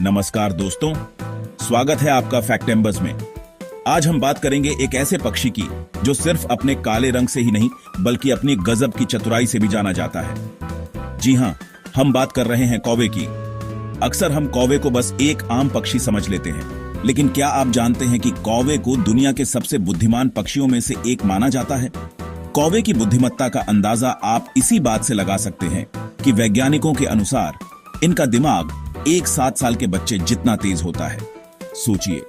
नमस्कार दोस्तों, स्वागत है आपका फैक्टेम्बर्स में। आज हम बात करेंगे एक ऐसे पक्षी की जो सिर्फ अपने काले रंग से ही नहीं बल्कि अपनी गजब की चतुराई से भी जाना जाता है। जी हां, हम बात कर रहे हैं कौवे की। अक्सर हम कौवे को बस एक आम पक्षी समझ लेते हैं, लेकिन क्या आप जानते हैं कि कौवे को दुनिया के सबसे बुद्धिमान पक्षियों में से एक माना जाता है। कौवे की बुद्धिमत्ता का अंदाजा आप इसी बात से लगा सकते हैं कि वैज्ञानिकों के अनुसार इनका दिमाग एक 7 साल के बच्चे जितना तेज होता है। सोचिए,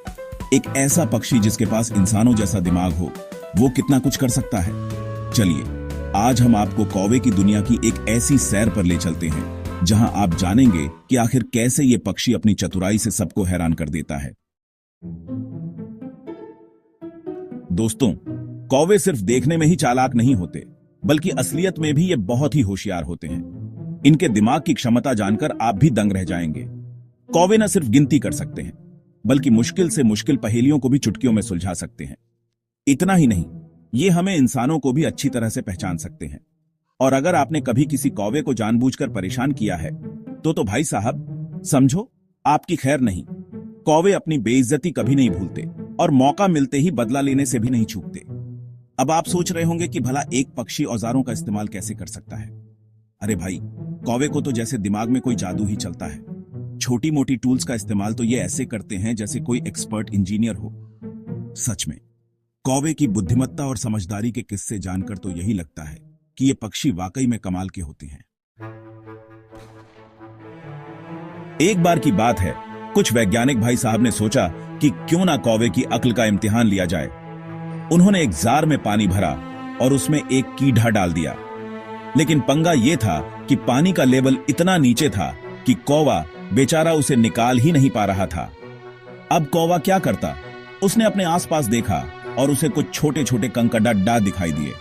एक ऐसा पक्षी जिसके पास इंसानों जैसा दिमाग हो, वो कितना कुछ कर सकता है। चलिए, आज हम आपको कौवे की दुनिया की एक ऐसी सैर पर ले चलते हैं जहां आप जानेंगे कि आखिर कैसे ये पक्षी अपनी चतुराई से सबको हैरान कर देता है। दोस्तों, कौवे सिर्फ देखने में ही चालाक नहीं होते, बल्कि असलियत में भी ये बहुत ही होशियार होते हैं। इनके दिमाग की क्षमता जानकर आप भी दंग रह जाएंगे। कौवे न सिर्फ गिनती कर सकते हैं, बल्कि मुश्किल से मुश्किल पहेलियों को भी चुटकियों में सुलझा सकते हैं। इतना ही नहीं, ये हमें इंसानों को भी अच्छी तरह से पहचान सकते हैं। और अगर आपने कभी किसी कौवे को जानबूझकर परेशान किया है, तो भाई साहब समझो, आपकी खैर नहीं। कौवे अपनी बेइज्जती कभी नहीं भूलते और मौका मिलते ही बदला लेने से भी नहीं चूकते। अब आप सोच रहे होंगे कि भला एक पक्षी औजारों का इस्तेमाल कैसे कर सकता है। अरे भाई, कौवे को तो जैसे दिमाग में कोई जादू ही चलता है। छोटी मोटी टूल्स का इस्तेमाल तो ये ऐसे करते हैं जैसे कोई एक्सपर्ट इंजीनियर हो। सच में, कौवे की बुद्धिमत्ता और समझदारी के किस्से जानकर तो यही लगता है कि ये पक्षी वाकई में कमाल के होते हैं। एक बार की बात है, कुछ वैज्ञानिक भाई साहब ने सोचा कि क्यों ना कौवे की अक्ल का इम्तिहान लिया जाए। उन्होंने एक जार में पानी भरा और उसमें एक कीड़ा डाल दिया। लेकिन पंगा ये था कि पानी का लेवल इतना नीचे था कि कौवा बेचारा उसे निकाल ही नहीं पा रहा था। अब कौवा क्या करता? उसने अपने आसपास देखा और उसे कुछ छोटे छोटे कंकड़ दिखाई दिए।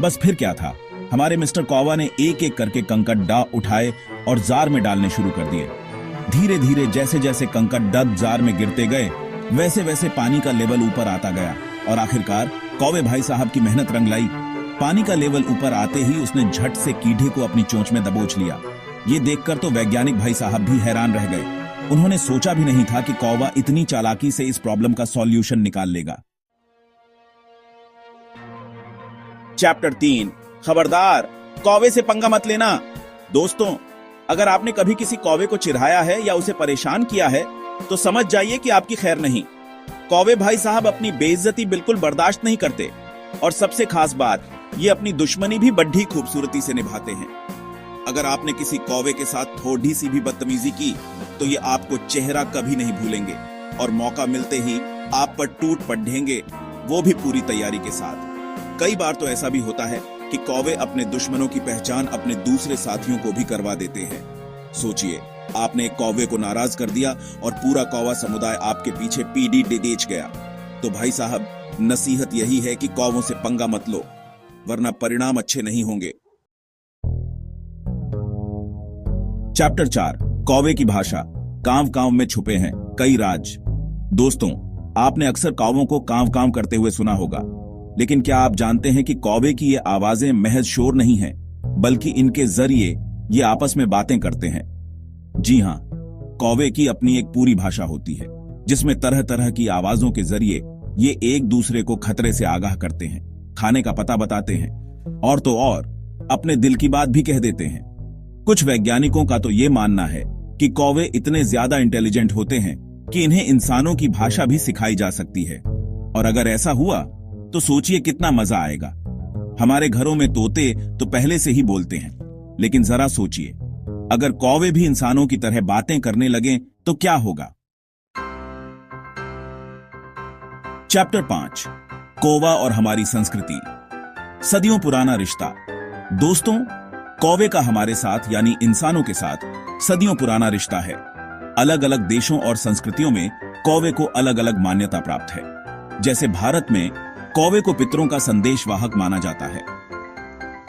बस फिर क्या था, हमारे मिस्टर कौवा ने एक एक करके कंकड़ उठाए और जार में डालने शुरू कर दिए। धीरे धीरे जैसे जैसे कंकड़ जार में गिरते गए, वैसे वैसे पानी का लेवल ऊपर आता गया और आखिरकार कौवे भाई साहब की मेहनत रंग लाई। पानी का लेवल ऊपर आते ही उसने झट से कीड़े को अपनी चोंच में दबोच लिया। ये देखकर तो वैज्ञानिक भाई साहब भी हैरान रह गए। उन्होंने सोचा भी नहीं था कि कौवा इतनी चालाकी से इस प्रॉब्लम का सॉल्यूशन निकाल लेगा। चैप्टर 3, खबरदार, कौवे से पंगा मत लेना। दोस्तों, अगर आपने कभी किसी कौवे को चिढ़ाया है या उसे परेशान किया है, तो समझ जाइए कि आपकी खैर नहीं। कौवे भाई साहब अपनी बेइज्जती बिल्कुल बर्दाश्त नहीं करते और सबसे खास बात, ये अपनी दुश्मनी भी बड़ी खूबसूरती से निभाते हैं। अगर आपने किसी कौवे के साथ थोड़ी सी भी बदतमीजी की, तो ये आपको चेहरा कभी नहीं भूलेंगे और मौका मिलते ही आप पर टूट पड़ेंगे, वो भी पूरी तैयारी के साथ। कई बार तो ऐसा भी होता है कि कौवे अपने दुश्मनों की पहचान अपने दूसरे साथियों को भी करवा देते हैं। सोचिए, आपने एक कौवे को नाराज कर दिया और पूरा कौवा समुदाय आपके पीछे पीढ़ी डेच गया। तो भाई साहब, नसीहत यही है कि कौवों से पंगा मत लो, वरना परिणाम अच्छे नहीं होंगे। चैप्टर 4, कौवे की भाषा। कांव कांव में छुपे हैं कई राज। दोस्तों, आपने अक्सर कौवों को कांव कांव करते हुए सुना होगा, लेकिन क्या आप जानते हैं कि कौवे की ये आवाजें महज शोर नहीं हैं, बल्कि इनके जरिए ये आपस में बातें करते हैं। जी हां, कौवे की अपनी एक पूरी भाषा होती है, जिसमें तरह तरह की आवाजों के जरिए ये एक दूसरे को खतरे से आगाह करते हैं, खाने का पता बताते हैं और तो और अपने दिल की बात भी कह देते हैं। कुछ वैज्ञानिकों का तो ये मानना है कि कौवे इतने ज्यादा इंटेलिजेंट होते हैं कि इन्हें इंसानों की भाषा भी सिखाई जा सकती है। और अगर ऐसा हुआ तो सोचिए कितना मजा आएगा। हमारे घरों में तोते तो पहले से ही बोलते हैं, लेकिन जरा सोचिए, अगर कौवे भी इंसानों की तरह बातें करने लगें तो क्या होगा। चैप्टर 5, कौवा और हमारी संस्कृति। सदियों पुराना रिश्ता। दोस्तों, कौवे का हमारे साथ यानी इंसानों के साथ सदियों पुराना रिश्ता है। अलग अलग देशों और संस्कृतियों में कौवे को अलग अलग मान्यता प्राप्त है। जैसे भारत में कौवे को पितरों का संदेशवाहक माना जाता है।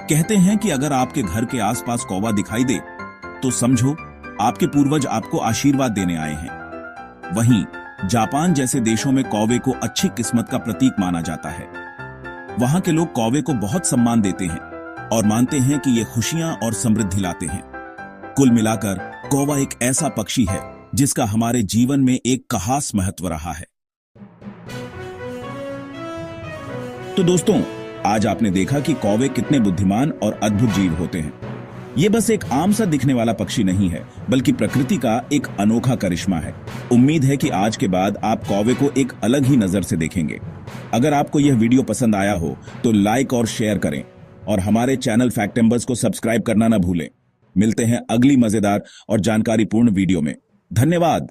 कहते हैं कि अगर आपके घर के आसपास कौवा दिखाई दे, तो समझो आपके पूर्वज आपको आशीर्वाद देने आए हैं। वहीं जापान जैसे देशों में कौवे को अच्छी किस्मत का प्रतीक माना जाता है। वहां के लोग कौवे को बहुत सम्मान देते हैं और मानते हैं कि ये खुशियां और समृद्धि लाते हैं। कुल मिलाकर कौवा एक ऐसा पक्षी है जिसका हमारे जीवन में एक खास महत्व रहा है। तो दोस्तों, आज आपने देखा कि कौवे कितने बुद्धिमान और अद्भुत जीव होते हैं। ये बस एक आम सा दिखने वाला पक्षी नहीं है, बल्कि प्रकृति का एक अनोखा करिश्मा है। उम्मीद है कि आज के बाद आप कौवे को एक अलग ही नजर से देखेंगे। अगर आपको यह वीडियो पसंद आया हो तो लाइक और शेयर करें और हमारे चैनल फैक्टेंबर्स को सब्सक्राइब करना ना भूलें। मिलते हैं अगली मजेदार और जानकारीपूर्ण वीडियो में। धन्यवाद।